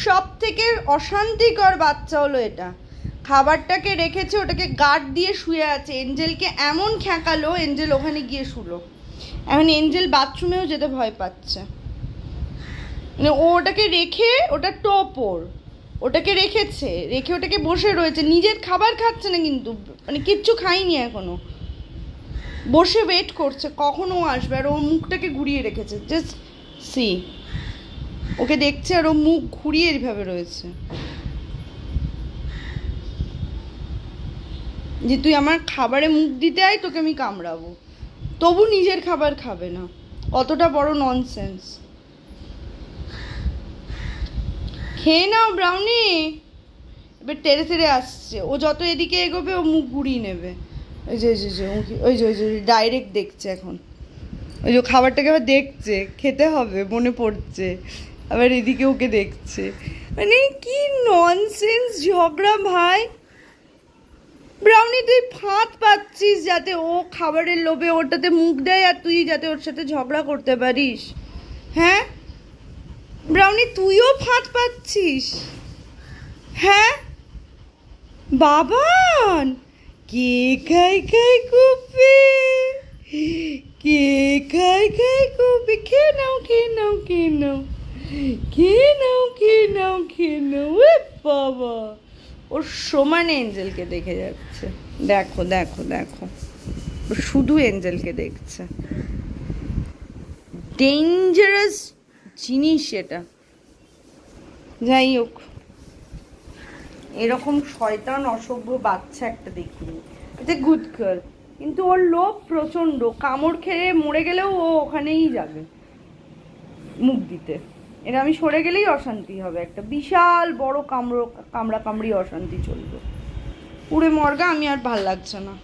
সব থেকে অশান্তিকর বাচ্চা হলো এটা। খাবারটাকে রেখেছে, ওটাকে গার্ড দিয়ে শুয়ে আছে, এঞ্জেলকে এমন খ্যাঁকালো, এঞ্জেল ওখানে গিয়ে শুলো। এখন এঞ্জেল বাথরুমেও যেতে ভয় পাচ্ছে। মানে ও ওটাকে রেখে, ওটা টোপর, ওটাকে রেখেছে, রেখে ওটাকে বসে রয়েছে, নিজের খাবার খাচ্ছে না কিন্তু, মানে কিচ্ছু খাইনি এখনো, বসে ওয়েট করছে কখন ও আসবে। আর ও মুখটাকে ঘুরিয়ে রেখেছে, জাস্ট সি, ওকে দেখছে আর ও মুখ ঘুরিয়ে এইভাবে রয়েছে যে তুই আমার খাবারে মুখ দিতে আয়, তোকে আমি কামড়াবো। তবু নিজের খাবার খাবে না, কতটা বড় ননসেন্স। খেয়ে নাও ব্রাউনি। এবার তেড়ে তেড়ে আসছে, ও যত এদিকে এগোবে ও মুখ ঘুরিয়ে নেবে। ওই যে ওই যে ওই যে ডাইরেক্ট দেখছে এখন, ওই যে খাবারটাকে আবার দেখছে, খেতে হবে মনে পড়ছে, আবার এদিকে ওকে দেখছে। মানে কি ননসেন্স ঝগড়া ভাই। ব্রাউনি তুই ফাঁদ পাচ্ছিস যাতে ও খাবারের লোভে ওটাতে মুখ দেয় আর তুই যাতে ওর সাথে ঝগড়া করতে পারিস। হ্যাঁ ব্রাউনি, তুইও ফাঁদ পাচ্ছিস। হ্যাঁ বাবান, কে খাই খাই কুপি, কে খাই খাই কুপি। খেয়ে নাও খেয়ে নাও খেয়ে নাও খেয়ে নাও খেয়ে নাও খেয়ে নাও। এ বাবা, ওর সমানে এঞ্জেলকে দেখে যাচ্ছে। দেখো দেখো দেখো, ও শুধু এঞ্জেলকে দেখছে। ডেঞ্জারাস জিনিস এটা। যাই হোক, এরকম শয়তান অসভ্য বাচ্চা একটা দেখিনি। এটা গুড গার্ল, কিন্তু ওর লোভ প্রচণ্ড। কামড় খেয়ে মরে গেলেও ও ওখানেই যাবে মুখ দিতে। এটা আমি সরে গেলেই অশান্তি হবে, একটা বিশাল বড় কামড়া কামড়ি অশান্তি চলবে। পুরে মর্গা, আমি আর ভাল লাগছে না।